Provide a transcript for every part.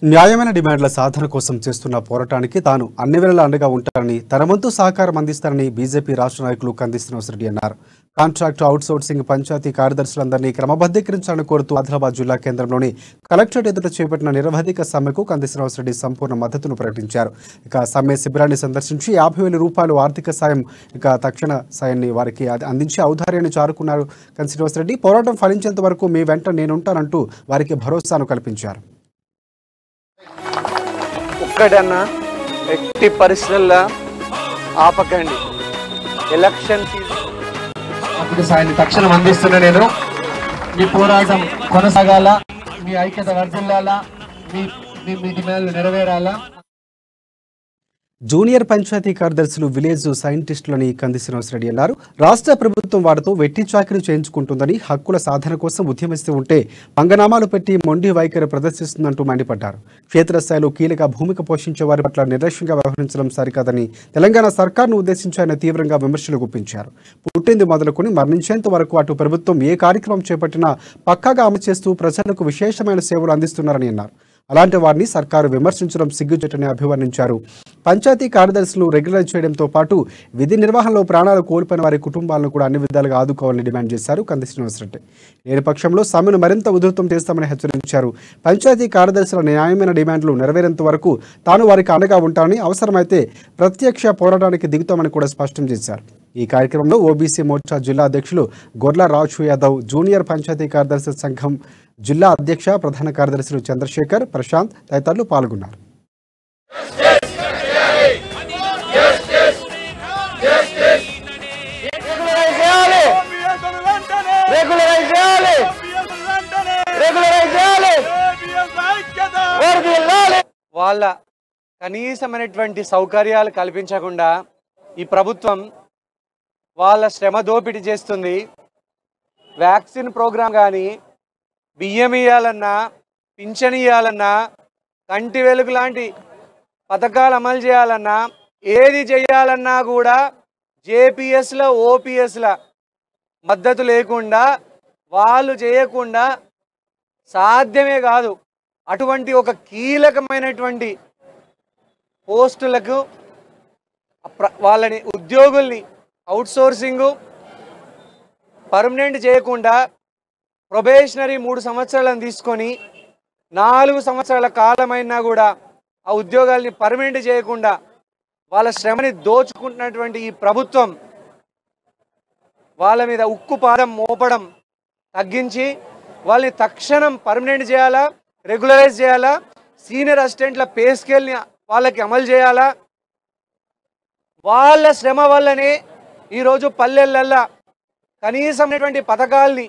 న్యాయమైన డిమాండ్ల సాధన కోసం చేస్తున్న పోరాటానికి తాను అన్ని వేళలా అండగా ఉంటానని తన వంతు సహకారం అందిస్తానని బీజేపీ రాష్ట్ర నాయకులు కంది శ్రీనివాసరెడ్డి అన్నారు. కాంట్రాక్టు అవుట్సోర్సింగ్ పంచాయతీ కార్యదర్శులందరినీ క్రమబద్ధీకరించాలని కోరుతూ ఆదిలాబాద్ జిల్లా కేంద్రంలోని కలెక్టరేట్ ఎదుట చేపట్టిన నిరవధిక సమ్మెకు కంది శ్రీనివాసరెడ్డి సంపూర్ణ మద్దతును ప్రకటించారు. ఇక సమ్మె శిబిరాన్ని సందర్శించి 50,000 రూపాయలు ఆర్థిక సాయం తక్షణ సాయాన్ని వారికి అందించి ఔదార్యాన్ని చారుకున్నారు. కంది శ్రీనివాసరెడ్డి పోరాటం ఫలించేంత వరకు మీ వెంట నేనుంటానంటూ వారికి భరోసాను కల్పించారు. ఒక్కడన్నా ఎట్టి పరిస్థితుల్లో ఆపకండి. ఎలక్షన్ సాయాన్ని తక్షణం అందిస్తున్నా. నేను మీ పోరాటం కొనసాగాల, మీ ఐక్యత వర్ధిల్లాలా, మీ డిమాండ్లు నెరవేరాలా. జూనియర్ పంచాయతీ కార్యదర్శులు విలేజ్ సైంటిస్టులని కంది శ్రీనివాసరెడ్డి అన్నారు. రాష్ట్ర ప్రభుత్వం వారితో వెట్టి చాకరీ చేయించుకుంటుందని, హక్కుల సాధన కోసం ఉద్యమిస్తూ ఉంటే పంగనామాలు పెట్టి మొండి వైఖరి ప్రదర్శిస్తుందంటూ మండిపడ్డారు. క్షేత్రస్థాయిలో కీలక భూమిక పోషించే వారి పట్ల నిర్లక్ష్యంగా వ్యవహరించడం సరికాదని తెలంగాణ సర్కార్ను ఉద్దేశించి ఆయన తీవ్రంగా విమర్శలు గుప్పించారు. పుట్టింది మొదలుకొని మరణించేంత వరకు అటు ప్రభుత్వం ఏ కార్యక్రమం చేపట్టినా పక్కాగా అమలు చేస్తూ ప్రజలకు విశేషమైన సేవలు అందిస్తున్నారని అన్నారు. అలాంటి వారిని సర్కారు విమర్శించడం సిగ్గుచేటని అభివర్ణించారు. పంచాయతీ కార్యదర్శులు రెగ్యులరైజ్ చేయడంతో పాటు విధి నిర్వహణలో ప్రాణాలు కోల్పోయిన వారి కుటుంబాలను కూడా అన్ని విధాలుగా ఆదుకోవాలని డిమాండ్ చేశారు కంది శ్రీనివాసరెడ్డి. లేని పక్షంలో సమ్మెను మరింత ఉధృతం చేస్తామని హెచ్చరించారు. పంచాయతీ కార్యదర్శుల న్యాయమైన డిమాండ్లు నెరవేరేంత వరకు తాను వారికి అండగా ఉంటానని, అవసరమైతే ప్రత్యక్ష పోరాటానికి దిగుతామని కూడా స్పష్టం చేశారు. ఈ కార్యక్రమంలో ఓబీసీ మోర్చా జిల్లా అధ్యక్షులు గొర్ల రాజు యాదవ్, జూనియర్ పంచాయతీ కార్యదర్శి సంఘం జిల్లా అధ్యక్ష ప్రధాన కార్యదర్శులు చంద్రశేఖర్, ప్రశాంత్ తదితరులు పాల్గొన్నారు. వాళ్ళ కనీసమైనటువంటి సౌకర్యాలు కల్పించకుండా ఈ ప్రభుత్వం వాళ్ళ శ్రమ దోపిడీ చేస్తుంది. వ్యాక్సిన్ ప్రోగ్రాం కానీ, బియ్యం ఇవ్వాలన్నా, పింఛన్ ఇవ్వాలన్నా, కంటి వెలుగు లాంటి పథకాలు అమలు చేయాలన్నా, ఏది చేయాలన్నా కూడా జేపీఎస్ల ఓపీఎస్ల మద్దతు లేకుండా, వాళ్ళు చేయకుండా సాధ్యమే కాదు. అటువంటి ఒక కీలకమైనటువంటి పోస్టులకు వాళ్ళని ఉద్యోగుల్ని అవుట్సోర్సింగు పర్మనెంట్ చేయకుండా ప్రొబేషనరీ 3 సంవత్సరాలను తీసుకొని 4 సంవత్సరాల కాలమైనా కూడా ఆ ఉద్యోగాల్ని పర్మనెంట్ చేయకుండా వాళ్ళ శ్రమని దోచుకుంటున్నటువంటి ఈ ప్రభుత్వం వాళ్ళ మీద ఉక్కు పాదం మోపడం తగ్గించి వాళ్ళని తక్షణం పర్మనెంట్ చేయాలా, రెగ్యులరైజ్ చేయాలా, సీనియర్ అసిస్టెంట్ల పే స్కేల్ని వాళ్ళకి అమలు చేయాలా. వాళ్ళ శ్రమ వల్లనే ఈరోజు పల్లెలల్లో కనీసమైనటువంటి పథకాల్ని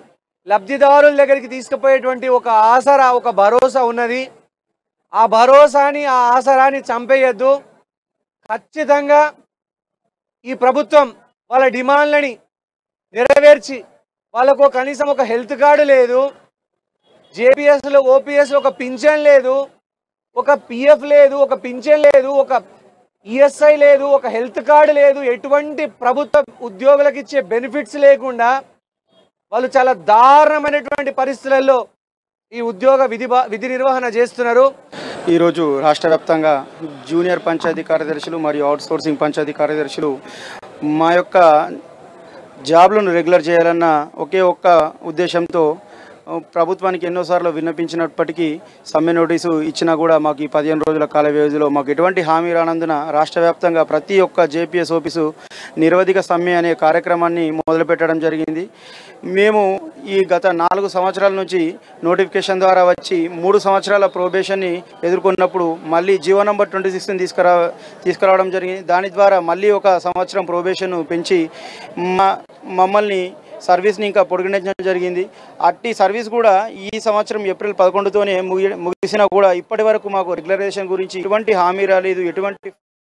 లబ్ధిదారుల దగ్గరికి తీసుకుపోయేటువంటి ఒక ఆసరా, ఒక భరోసా ఉన్నది. ఆ భరోసాని, ఆ ఆసరాని చంపేయద్దు. ఖచ్చితంగా ఈ ప్రభుత్వం వాళ్ళ డిమాండ్లని నెరవేర్చి వాళ్ళకు కనీసం ఒక హెల్త్ కార్డు లేదు, జేపీఎస్లో ఓపీఎస్లో ఒక పింఛన్ లేదు, ఒక పిఎఫ్ లేదు, ఒక పింఛన్ లేదు, ఒక ఈఎస్ఐ లేదు, ఒక హెల్త్ కార్డు లేదు, ఎటువంటి ప్రభుత్వ ఉద్యోగులకు ఇచ్చే బెనిఫిట్స్ లేకుండా వాళ్ళు చాలా దారుణమైనటువంటి పరిస్థితులలో ఈ ఉద్యోగ విధి నిర్వహణ చేస్తున్నారు. ఈరోజు రాష్ట్ర వ్యాప్తంగా జూనియర్ పంచాయతీ కార్యదర్శులు మరియు అవుట్సోర్సింగ్ పంచాయతీ కార్యదర్శులు మా యొక్క జాబ్లను రెగ్యులర్ చేయాలన్న ఒకే ఒక్క ఉద్దేశంతో ప్రభుత్వానికి ఎన్నోసార్లు విన్నపించినప్పటికీ సమ్మె నోటీసు ఇచ్చినా కూడా మాకు ఈ 15 రోజుల కాల వ్యవధిలో మాకు ఎటువంటి హామీ రానందున రాష్ట్ర వ్యాప్తంగా ప్రతి ఒక్క జేపీఎస్ ఆఫీసు నిరవధిక సమ్మె అనే కార్యక్రమాన్ని మొదలుపెట్టడం జరిగింది. మేము ఈ గత 4 సంవత్సరాల నుంచి నోటిఫికేషన్ ద్వారా వచ్చి 3 సంవత్సరాల ప్రొబేషన్ని ఎదుర్కొన్నప్పుడు మళ్ళీ జీవో నంబర్ 26ని తీసుకురావడం జరిగింది. దాని ద్వారా మళ్ళీ ఒక సంవత్సరం ప్రొబేషన్ పెంచి మమ్మల్ని సర్వీస్ని ఇంకా పొడిగించడం జరిగింది. అట్టి సర్వీస్ కూడా ఈ సంవత్సరం ఏప్రిల్ 11తోనే ముగిసినా కూడా ఇప్పటి వరకు మాకు రెగ్యులరైజేషన్ గురించి ఎటువంటి హామీ రాలేదు, ఎటువంటి